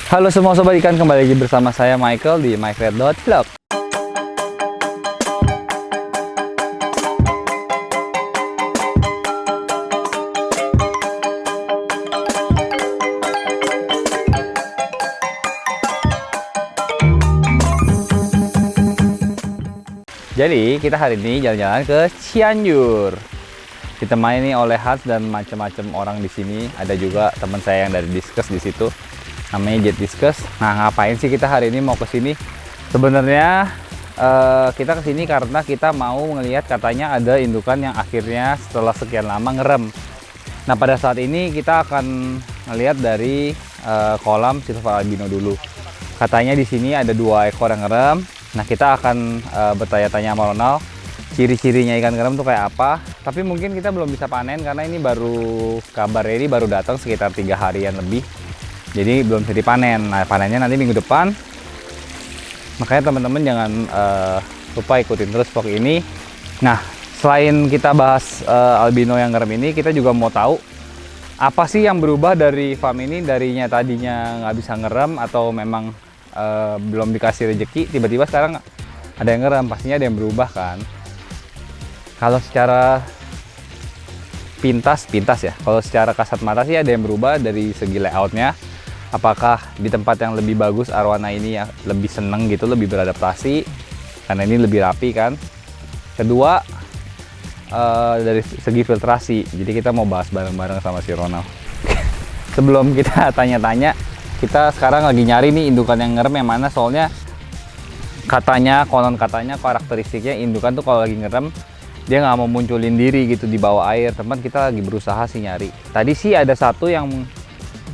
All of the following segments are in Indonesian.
Halo semua sobat ikan, kembali lagi bersama saya Michael di myfred.vlog. Jadi kita hari ini jalan-jalan ke Cianjur. Ditemani oleh Hans dan macam-macam orang di sini. Ada juga teman saya yang dari Diskus di situ. Namanya Jet Diskus. Nah, ngapain sih kita hari ini mau ke sini? Sebenarnya kita ke sini karena kita mau melihat katanya ada indukan yang akhirnya setelah sekian lama ngerem. Nah, pada saat ini kita akan melihat dari kolam silver albino dulu. Katanya di sini ada 2 ekor yang ngerem. Nah, kita akan bertanya-tanya sama Ronald ciri-cirinya ikan ngerem tuh kayak apa. Tapi mungkin kita belum bisa panen karena ini baru kabarnya ini baru datang sekitar 3 harian lebih. Jadi belum bisa dipanen. Nah, panennya nanti minggu depan. Makanya teman-teman jangan lupa ikutin terus vlog ini. Nah, selain kita bahas albino yang ngerem ini, kita juga mau tahu apa sih yang berubah dari farm ini, darinya tadinya nggak bisa ngerem atau memang belum dikasih rezeki, tiba-tiba sekarang ada yang ngerem. Pastinya ada yang berubah kan. Kalau secara pintas ya, kalau secara kasat mata sih ada yang berubah dari segi layoutnya. Apakah di tempat yang lebih bagus arwana ini ya lebih seneng gitu, lebih beradaptasi karena ini lebih rapi kan. Kedua, dari segi filtrasi. Jadi kita mau bahas bareng-bareng sama si Ronald. Sebelum kita tanya-tanya, kita sekarang lagi nyari nih indukan yang ngerem yang mana, soalnya konon katanya karakteristiknya indukan tuh kalau lagi ngerem dia nggak mau munculin diri gitu di bawah air. Teman kita lagi berusaha sih nyari. Tadi sih ada satu yang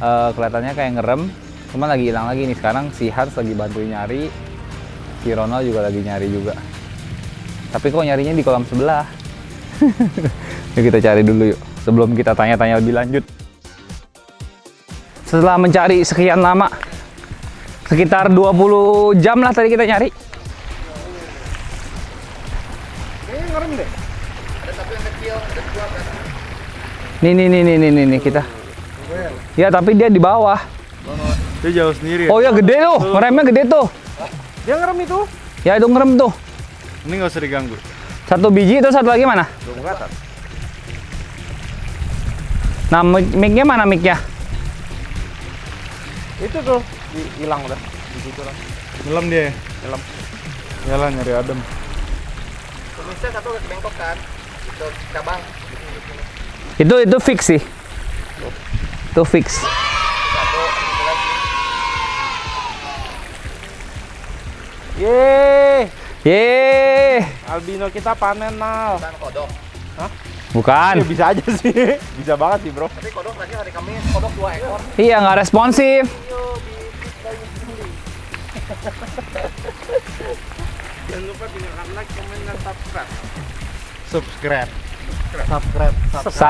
kelihatannya kayak ngerem, cuman lagi hilang lagi nih. Sekarang si Hans lagi bantuin nyari, si Ronald juga lagi nyari juga. Tapi kok nyarinya di kolam sebelah. Yuk kita cari dulu yuk, sebelum kita tanya-tanya lebih lanjut. Setelah mencari sekian lama, sekitar 20 jam lah tadi kita nyari. Kayaknya ngerem deh. Ada satu yang kecil, ada 2 kan. Nih kita. Ya tapi dia di bawah. Dia jauh sendiri ya? Oh ya gede tuh, ngeremnya gede tuh. Dia ngerem itu? Ya itu ngerem tuh. Ini nggak usah diganggu. 1 biji, terus satu lagi mana? Belum ke atas. Nah, mic-nya mana mic-nya? Itu tuh, hilang udah. Di situ lah. Nyelam dia. Nyelam. Jalan nyari adem. Tulisnya satu bengkok kan? Itu cabang. Itu fix sih. Itu fix. Satu lagi. Yeay. Albino kita panen, Nal. Bukan kodok. Hah? Bukan. Ya, bisa aja sih. Bisa banget sih, bro. Tapi kodok tadi hari Kamis, kodok 2 ekor. Iya, nggak responsif. Jangan lupa tinggalkan like, komen, dan subscribe.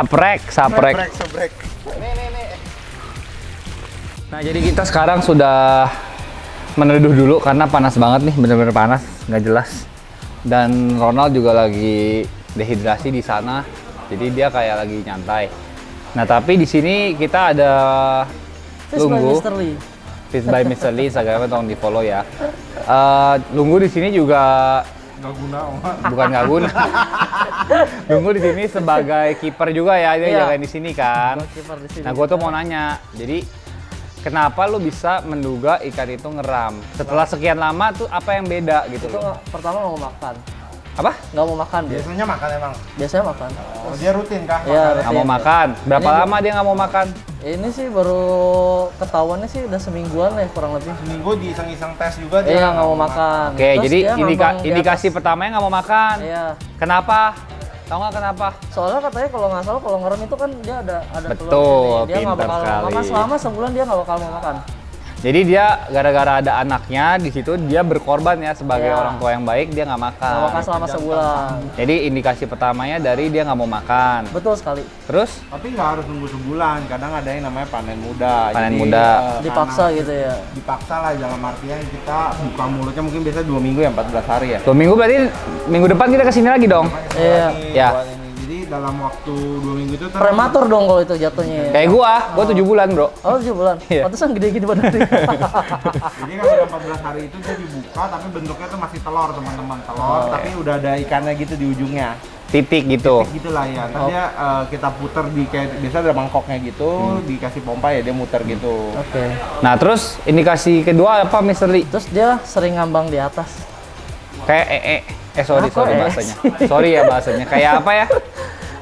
Saprek. Nih. Nah, jadi kita sekarang sudah meneduh dulu karena panas banget nih, bener-bener panas, nggak jelas. Dan Ronald juga lagi dehidrasi di sana, jadi dia kayak lagi nyantai. Nah, tapi di sini kita ada Lunggu. Fish by Mr. Lee, Instagramnya tolong di follow ya. Lunggu di sini juga Nggak guna, bukan nggak guna. Lunggu di sini sebagai kiper juga ya, dia jagain di sini kan. Nah, gue tuh mau nanya, jadi kenapa lu bisa menduga ikan itu ngeram? Setelah sekian lama tuh apa yang beda gitu Itu loh? pertama nggak mau makan. Apa? Nggak mau makan dia. Biasanya makan emang. Biasanya makan. Oh, dia rutin kah? Iya, makannya? Nggak mau makan. Berapa Ini- lama dia nggak mau makan? Ini sih baru ketahuannya sih udah semingguan lah kurang lebih. Seminggu diiseng-iseng tes juga Iya nggak mau makan. Oke, Terus jadi dia ngambang di indikasi atas. pertamanya nggak mau makan. Iya. Kenapa? Tahu nggak kenapa? Soalnya katanya kalau nggak salah kalau ngerem itu kan dia ada Betul, telurnya nih. Dia nggak pintar bakal sekali. makan selama sebulan, dia nggak bakal mau makan. Jadi dia gara-gara ada anaknya di situ, dia berkorban ya sebagai Iya. orang tua yang baik, dia nggak makan. Nggak makan selama sebulan. Jadi indikasi pertamanya dari dia nggak mau makan. Betul sekali. Terus Tapi nggak harus nunggu sebulan, kadang ada yang namanya panen muda. Panen Jadi, muda. Dipaksa karena gitu ya. Dipaksa lah, dalam artian kita buka mulutnya mungkin biasa 2 minggu ya, 14 hari ya. 2 minggu berarti minggu depan kita kesini lagi dong. Iya. Ya. Buat ini. Jadi Jadi dalam waktu 2 minggu itu Prematur dong kalau itu jatuhnya. Kayak gua 7 bulan, Bro. Oh 7 bulan? Iya. Pantesan gede gini badannya. Jadi kan udah 14 hari itu dia dibuka, tapi bentuknya tuh masih telur teman-teman. Telur, tapi udah ada ikannya gitu di ujungnya. Titik gitu. Gitu lah ya. Ntar dia kita puter di kayak biasa ada mangkoknya gitu, dikasih pompa ya dia muter gitu. Oke. Nah, terus indikasi kedua apa, Mr. Lee? Terus dia sering ngambang di atas. Kayak sorry Apa ya? bahasanya. Sorry ya bahasanya. Kayak apa ya?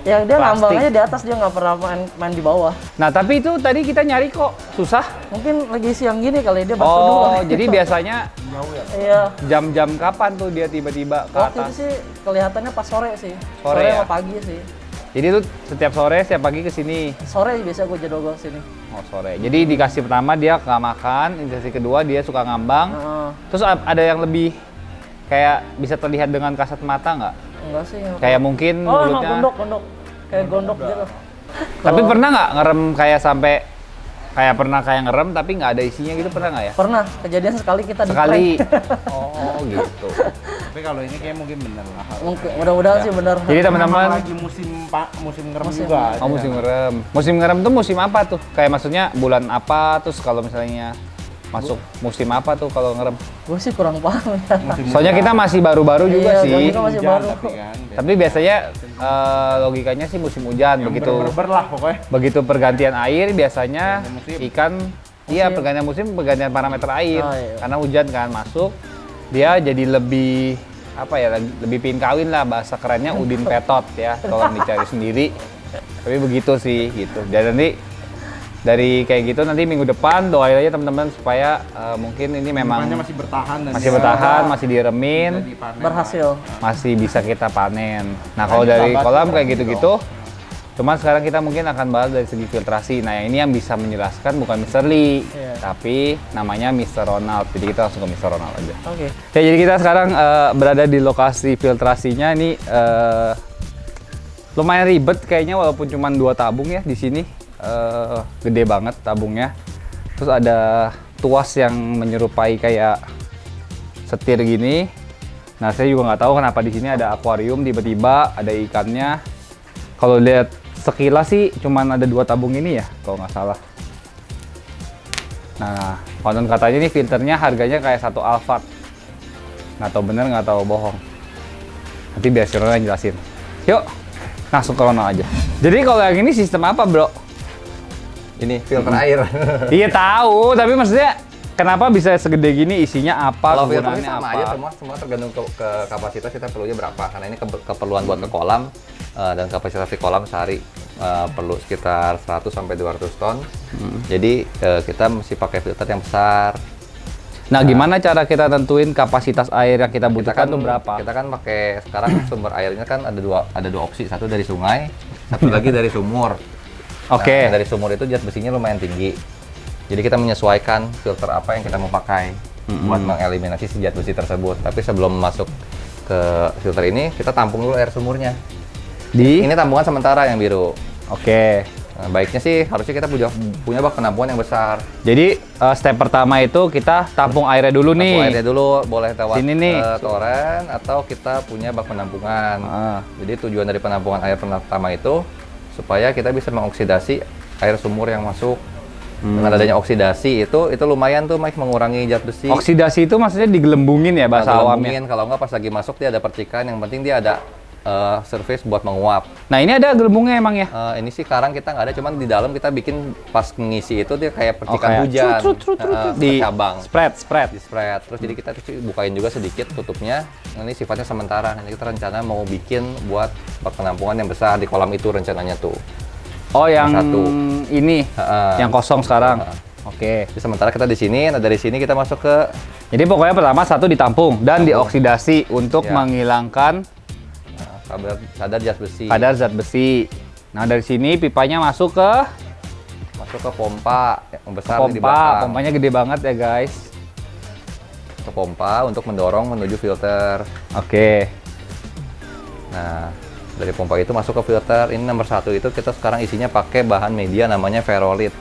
Yang dia Plastik. ngambang aja di atas, dia nggak pernah main di bawah. Nah, tapi itu tadi kita nyari kok susah. Mungkin lagi siang gini kali dia baru dulu. Oh, jadi biasanya Jauh ya. Iya. jam-jam kapan tuh dia tiba-tiba ke Waktu itu atas? sih kelihatannya pas sore sih. Sore ya? sama pagi sih. Jadi tuh setiap sore, setiap pagi ke sini. Sore biasa gue jadwal gue sini. Oh, sore. Jadi dikasih pertama dia nggak makan, indikasi kedua dia suka ngambang. Heeh. Terus ada yang lebih kayak bisa terlihat dengan kasat mata nggak? Enggak sih. Enggak. Kayak mungkin Oh, mulutnya. gondok. Kayak gondok gitu. Tapi Kalau- pernah nggak ngerem kayak sampai kayak ngerem tapi nggak ada isinya gitu, pernah nggak ya? Pernah kejadian sekali kita di Sekali. prank. Oh gitu. Tapi kalau ini kayak mungkin bener lah. Mungkin mudah-mudahan sih benar. Jadi teman-teman, Memang lagi musim ngerem Musim. juga. oh musim ngerem. Musim ngerem tuh musim apa tuh? Kayak maksudnya bulan apa? Terus kalau misalnya masuk musim apa tuh kalau ngerem? Gue sih kurang paham ya. Soalnya kita masih baru-baru juga Iya, sih. gua juga masih baru. Tapi kan. Tapi biasanya logikanya sih musim hujan. Begitu Berber lah pokoknya. begitu pergantian air biasanya Pergantian musim. ikan iya pergantian musim, pergantian parameter air. Oh, iya. Karena hujan kan masuk, dia jadi lebih apa ya, lebih pingin kawin lah, bahasa kerennya udin petot ya, tolong dicari sendiri. Tapi begitu sih gitu. Dan nanti dari kayak gitu nanti minggu depan doain aja teman-teman supaya mungkin ini memang Bunganya masih bertahan dan masih bertahan, masih diremin, bisa dipanen. Berhasil. masih bisa kita panen. Nah kalau Lanjut, dari sahabat, kolam kayak filtrasi gitu-gitu, cuman sekarang kita mungkin akan bahas dari segi filtrasi. Nah ini yang bisa menjelaskan bukan Mr. Lee, Iya. tapi namanya Mr. Ronald. Jadi kita langsung ke Mr. Ronald aja. Oke. Oke, jadi kita sekarang berada di lokasi filtrasinya. Ini lumayan ribet kayaknya walaupun cuma 2 tabung ya di sini. Gede banget tabungnya. Terus ada tuas yang menyerupai kayak setir gini. Nah, saya juga nggak tahu kenapa di sini ada akuarium tiba-tiba ada ikannya. Kalau lihat sekilas sih cuman ada 2 tabung ini ya, kalau nggak salah. Nah, konon katanya nih filternya harganya kayak 1 Alphard. Nggak tahu bener, nggak tahu bohong. Nanti biar si Ronald yang jelasin. Yuk, langsung ke Ronald aja. Jadi kalau yang ini sistem apa, bro? Ini filter air. Iya tahu, tapi maksudnya kenapa bisa segede gini, isinya apa, Kalau filternya kegunaannya sama apa? aja semua tergantung ke kapasitas kita perlunya berapa. Karena ini keperluan buat ke kolam dan kapasitas di kolam sehari perlu sekitar 100 sampai 200 ton. Jadi kita mesti pakai filter yang besar. Nah, gimana cara kita tentuin kapasitas air yang kita butuhkan tuh berapa? Kita kan pakai sekarang sumber airnya kan ada dua opsi, satu dari sungai, satu lagi dari sumur. Oke. Nah, dari sumur itu zat besinya lumayan tinggi. Jadi kita menyesuaikan filter apa yang kita mau pakai buat mengeliminasi si zat besi tersebut. Tapi sebelum masuk ke filter ini, kita tampung dulu air sumurnya. Ini tampungan sementara yang biru. Oke. Nah, baiknya sih harusnya kita punya bak penampungan yang besar. Jadi step pertama itu kita tampung airnya dulu nih. Tampung airnya dulu, boleh lewat Sini nih. toren atau kita punya bak penampungan. Jadi tujuan dari penampungan air pertama itu supaya kita bisa mengoksidasi air sumur yang masuk. Dengan adanya oksidasi itu lumayan tuh Mike mengurangi zat besi. Oksidasi itu maksudnya digelembungin ya bahasa awamnya. Gelembungin, kalau nggak pas lagi masuk dia ada percikan, yang penting dia ada surface buat menguap. Nah, ini ada gelembungnya emang ya? Ini sih sekarang kita nggak ada, cuman di dalam kita bikin pas ngisi itu dia kayak percikan kayak hujan. trut, di cabang. spread. Di spread. Terus jadi kita tuh bukain juga sedikit tutupnya. Ini sifatnya sementara. Nanti kita rencana mau bikin buat bak penampungan yang besar di kolam itu rencananya tuh. Oh, yang satu. ini, yang kosong sekarang. Oke. Jadi sementara kita di sini, nah dari sini kita masuk ke Jadi pokoknya pertama satu ditampung dan dioksidasi untuk Ya. menghilangkan kadar zat besi. kadar zat besi. Nah, dari sini pipanya masuk ke Pompa yang besar di pompa. belakang. Pompanya gede banget ya, guys. Ke pompa untuk mendorong menuju filter. Oke. Nah, dari pompa itu masuk ke filter. Ini nomor 1 itu kita sekarang isinya pakai bahan media namanya ferolit.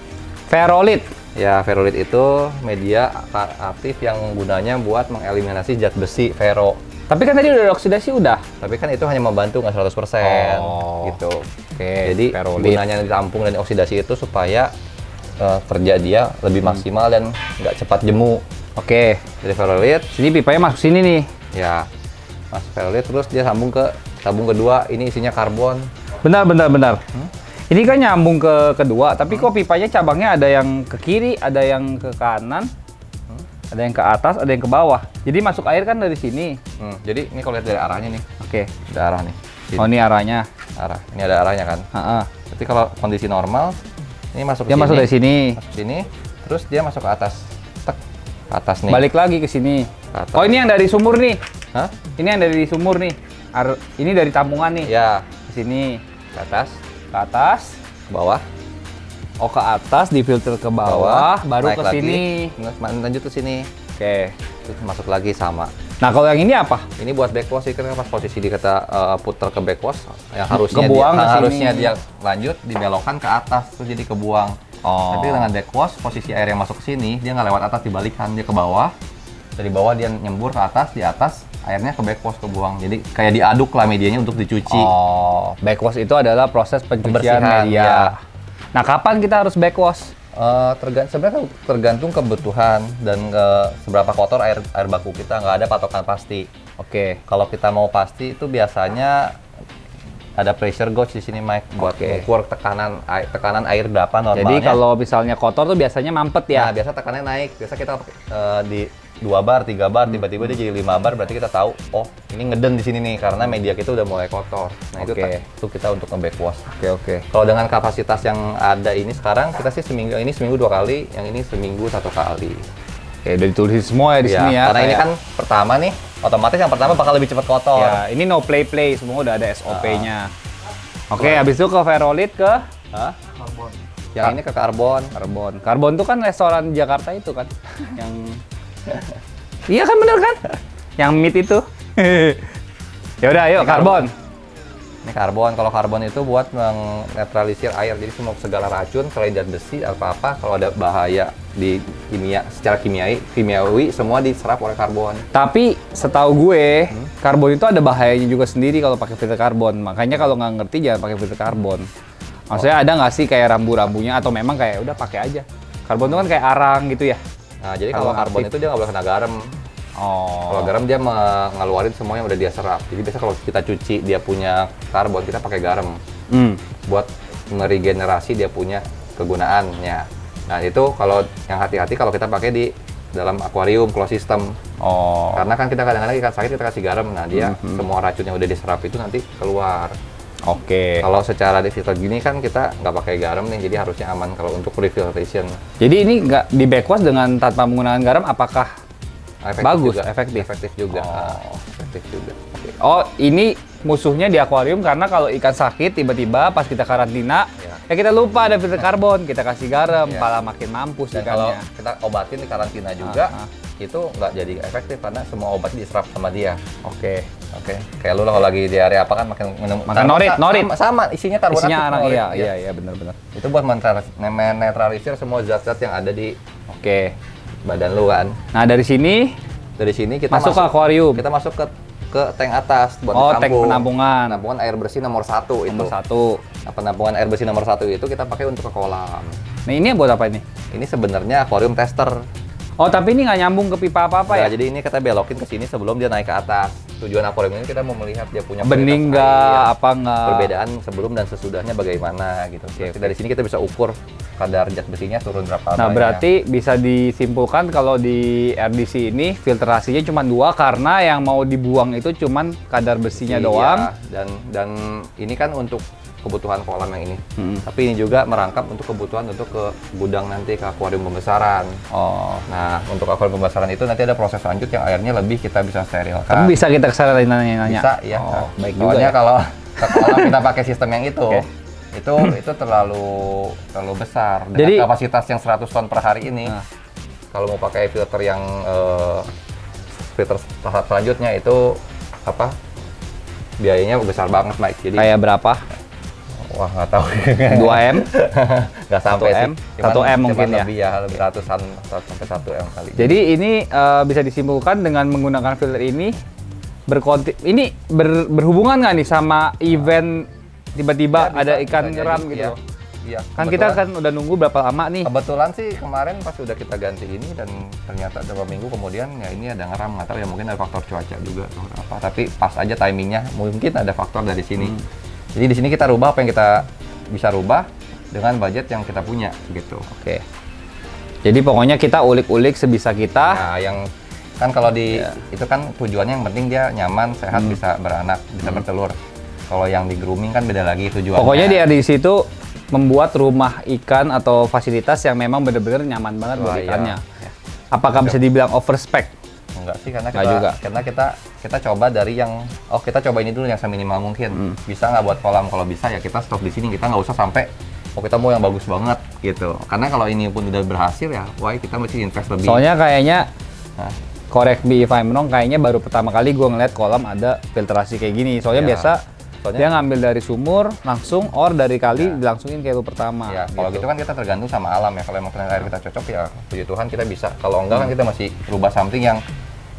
Ferolit. Ya, ferolit itu media aktif yang gunanya buat mengeliminasi zat besi fero. Tapi kan tadi udah oksidasi udah. Tapi kan itu hanya membantu nggak 100% Oh. gitu. Oke. Jadi Ferrolit. gunanya ditampung dan oksidasi itu supaya kerja dia lebih maksimal dan nggak cepat jemu. Oke. Jadi ferrolit, Sini pipanya masuk sini nih. ya masuk ferrolit terus dia sambung ke tabung kedua. Ini isinya karbon. Bentar. Ini kan nyambung ke kedua, tapi kok pipanya cabangnya ada yang ke kiri, ada yang ke kanan, ada yang ke atas, ada yang ke bawah. Jadi masuk air kan dari sini. Jadi ini kalau lihat dari arahnya nih, Oke. ada arah nih. Sini. Oh, ini arahnya. Arah. Ini ada arahnya kan. Heeh. Tapi kalau kondisi normal, ini masuk ke Dia sini. masuk dari sini. Masuk sini, terus dia masuk ke atas. Tek, ke atas nih. Balik lagi ke sini. Ke atas. Oh, ini yang dari sumur nih. Hah? Ini yang dari sumur nih. Ini dari tampungan nih. Ya, Ke sini. ke atas, Ke atas. ke bawah, Oh, ke atas, difilter ke bawah, baru naik ke lagi, sini. terus lanjut ke sini. Oke. Terus masuk lagi sama. Nah, kalau yang ini apa? Ini buat backwash, kan pas posisi dia kata putar ke backwash, yang harusnya Kebuang ke sini. harusnya dia lanjut dibelokkan ke atas, terus jadi kebuang. Oh. Tapi dengan backwash, posisi air yang masuk ke sini, dia nggak lewat atas, dibalikan dia ke bawah. Dari bawah dia nyembur ke atas, di atas airnya ke backwash kebuang. Jadi kayak diaduk lah medianya untuk dicuci. Oh, backwash itu adalah proses pencucian Pembersihan, media. ya. Nah, kapan kita harus backwash? Sebenarnya tergantung kebutuhan dan seberapa kotor air baku kita, nggak ada patokan pasti. Oke. Kalau kita mau pasti itu biasanya ada pressure gauge di sini, Mike, buat Oke. mengukur tekanan air berapa normalnya. Jadi kalau misalnya kotor tuh biasanya mampet ya ya. biasa tekanannya naik. Biasa kita di 2 bar, 3 bar, tiba-tiba dia jadi 5 bar, berarti kita tahu, oh ini ngeden di sini nih karena media kita udah mulai kotor. Nah Oke. itu kita untuk nge-backwash. Oke. Kalau dengan kapasitas yang ada ini sekarang, kita sih seminggu 2 kali, yang ini seminggu 1 kali. Oke, udah ditulis semua ya di sini ya. Karena ini kayak- kan pertama nih, otomatis yang pertama bakal lebih cepat kotor. ya, ini no play, semua udah ada SOP-nya. Oke, habis itu ke ferrolit ke Hah? Yang ini ke karbon. karbon. Karbon tuh kan restoran Jakarta itu kan. Yang Iya kan bener kan? Yang meat itu. Ya udah, ayo karbon. Ini karbon. Kalau karbon itu buat menetralisir air. Jadi semua segala racun, selain zat besi apa-apa, kalau ada bahaya di secara kimiawi semua diserap oleh karbon. Tapi setahu gue, karbon itu ada bahayanya juga sendiri kalau pakai filter karbon. Makanya kalau nggak ngerti jangan pakai filter karbon. Maksudnya ada nggak sih kayak rambu-rambunya atau memang kayak udah pakai aja? Karbon itu kan kayak arang gitu ya. Nah, jadi kalau Kalau karbon aktif. itu dia nggak boleh kena garam. Oh. Kalau garam dia ngeluarin semua yang udah dia serap. Jadi biasa kalau kita cuci dia punya karbon, kita pakai garam Hmm. buat meregenerasi dia punya kegunaannya. Nah itu kalau yang hati-hati kalau kita pakai di dalam akuarium closed system. Oh. Karena kan kita kadang-kadang ikan sakit kita kasih garam, nah dia semua racun yang udah diserap itu nanti keluar. Oke. Kalau secara di filter gini kan kita nggak pakai garam nih, jadi harusnya aman kalau untuk refiltration. Jadi ini nggak di backwash dengan tanpa menggunakan garam, apakah bagus, juga. efektif? Efektif juga. Oh. Efektif juga. Oke. Oh, ini musuhnya di akuarium karena kalau ikan sakit tiba-tiba pas kita karantina, ya kita lupa ada filter karbon, kita kasih garam, Ya. malah makin mampus Dan kalau ikannya. kita obatin di karantina juga, itu nggak jadi efektif karena semua obat diserap sama dia. Oke. Oke. Kayak lu kalau lagi diare apa kan makan minum Makan norit. Sama isinya karbonat. Isinya arang, norit, iya, benar-benar. Itu buat menetralisir semua zat-zat yang ada di Oke. badan lu kan. Nah, dari sini Dari sini kita masuk ke akuarium. Kita masuk ke tank atas buat Oh, ditampung. tank penampungan. Penampungan air bersih nomor 1 itu. Nomor 1. Nah, penampungan air bersih nomor 1 itu kita pakai untuk ke kolam. Nah, ini buat apa ini? Ini sebenarnya akuarium tester. Oh, tapi ini nggak nyambung ke pipa apa-apa ya? Nah, jadi ini kita belokin ke sini sebelum dia naik ke atas. Tujuan akuarium ini kita mau melihat dia punya Bening kualitas nggak, air, apa nggak? perbedaan sebelum dan sesudahnya bagaimana gitu. Oke. Dari sini kita bisa ukur kadar zat besinya turun berapa Nah, banyak. berarti bisa disimpulkan kalau di RDC ini filtrasinya cuma 2 karena yang mau dibuang itu cuma kadar besinya Iya, doang. dan ini kan untuk kebutuhan kolam yang ini. Hmm. Tapi ini juga merangkap untuk kebutuhan untuk ke gudang nanti ke akuarium pembesaran. Oh. Nah, untuk akuarium pembesaran itu nanti ada proses lanjut yang airnya lebih kita bisa sterilkan. Tapi bisa kita kesana nanya-nanya. Bisa, ya. Oh, baik juga Soalnya ya. kalau ke kolam kita pakai sistem yang itu, Oke. itu terlalu besar. Dengan Jadi- kapasitas yang 100 ton per hari ini, Nah. kalau mau pakai filter yang filter tahap selanjutnya itu apa? Biayanya besar banget, Mike. Jadi Kayak berapa? wah nggak tahu. 2M? Nggak sampai 1M? sih. 1M mungkin ya? Lebih ya, lebih ratusan sampai 1M kali. Jadi ini bisa disimpulkan dengan menggunakan filter ini berhubungan nggak nih sama event tiba-tiba Ya, ada bisa ikan jadi, ngeram gitu iya. loh. Iya. Kan kita kan udah nunggu berapa lama nih. Kebetulan sih kemarin pas udah kita ganti ini dan ternyata beberapa minggu kemudian ya ini ada ngeram, nggak tahu ya, mungkin ada faktor cuaca juga atau apa, tapi pas aja timingnya mungkin ada faktor dari sini. Jadi di sini kita rubah apa yang kita bisa rubah dengan budget yang kita punya gitu. Oke. Jadi pokoknya kita ulik-ulik sebisa kita. Nah, yang kan kalau di itu kan tujuannya yang penting dia nyaman, sehat, bisa beranak, bisa bertelur. Kalau yang di grooming kan beda lagi tujuannya. Pokoknya dia di situ membuat rumah ikan atau fasilitas yang memang benar-benar nyaman banget buat Wah, iya. ikannya. Apakah bisa dibilang overspec? Enggak sih, karena Nggak juga. kita coba dari yang kita coba ini dulu yang seminimal mungkin. Bisa nggak buat kolam? Kalau bisa ya kita stop di sini, kita nggak usah sampai kita mau yang bagus banget gitu. Karena kalau ini pun udah berhasil ya, wah kita mesti invest lebih. Soalnya kayaknya Nah, correct me if I'm wrong, kayaknya baru pertama kali gue ngeliat kolam ada filtrasi kayak gini. Soalnya Iya. biasa Soalnya- dia ngambil dari sumur langsung, or dari kali dilangsungin kayak lu pertama. ya kalau gitu kan kita tergantung sama alam ya. Kalau emang ternyata air kita cocok ya puji Tuhan kita bisa. Kalau enggak kan kita masih rubah something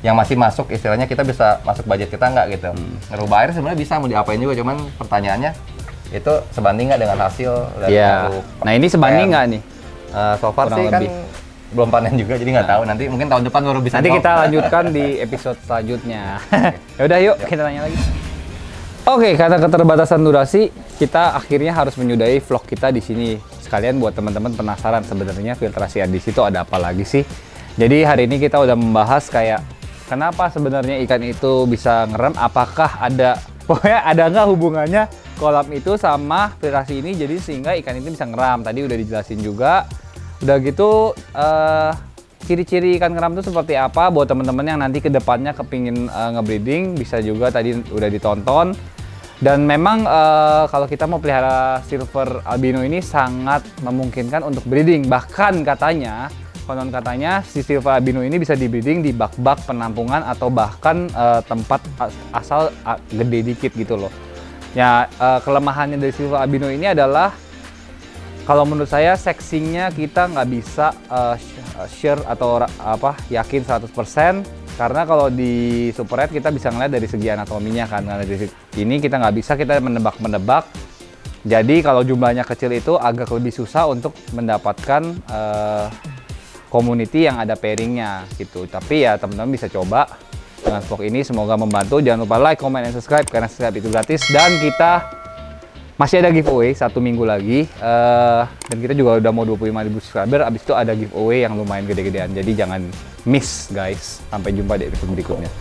yang masih masuk, istilahnya kita bisa masuk budget kita nggak gitu. Ngerubah air sebenarnya bisa, mau diapain juga, cuman pertanyaannya itu sebanding nggak dengan hasil dari Iya. lalu Nah ini sebanding panen. nggak nih? So far Kurang sih kan lebih. belum panen juga, jadi nggak tahu. Nanti mungkin tahun depan baru bisa. Nanti jawab. kita lanjutkan di episode selanjutnya. Ya udah yuk kita tanya lagi. Oke, karena keterbatasan durasi, kita akhirnya harus menyudahi vlog kita di sini. Sekalian buat teman-teman penasaran sebenarnya filtrasi air di situ ada apa lagi sih? Jadi hari ini kita udah membahas kayak kenapa sebenarnya ikan itu bisa ngerem, apakah ada pokoknya ada nggak hubungannya kolam itu sama filtrasi ini, jadi sehingga ikan itu bisa ngeram. Tadi udah dijelasin juga. Udah gitu ciri-ciri ikan ngeram itu seperti apa buat teman-teman yang nanti kedepannya kepingin ngebreeding, bisa juga tadi udah ditonton. Dan memang kalau kita mau pelihara silver albino ini sangat memungkinkan untuk breeding. Bahkan katanya, konon katanya si silver albino ini bisa di-breeding di bak-bak penampungan atau bahkan tempat asal gede dikit gitu loh. Ya kelemahannya dari silver albino ini adalah kalau menurut saya sexingnya kita nggak bisa sure atau yakin 100%, karena kalau di super red kita bisa ngeliat dari segi anatominya kan. Karena dari ini kita nggak bisa, kita menebak-menebak. Jadi kalau jumlahnya kecil itu agak lebih susah untuk mendapatkan community yang ada pairingnya gitu. Tapi ya teman-teman bisa coba dengan vlog ini, semoga membantu. Jangan lupa like, comment, dan subscribe karena subscribe itu gratis. Dan kita masih ada giveaway 1 minggu lagi, dan kita juga udah mau 25.000 subscriber. Abis itu ada giveaway yang lumayan gede-gedean, jadi jangan miss guys. Sampai jumpa di episode berikutnya.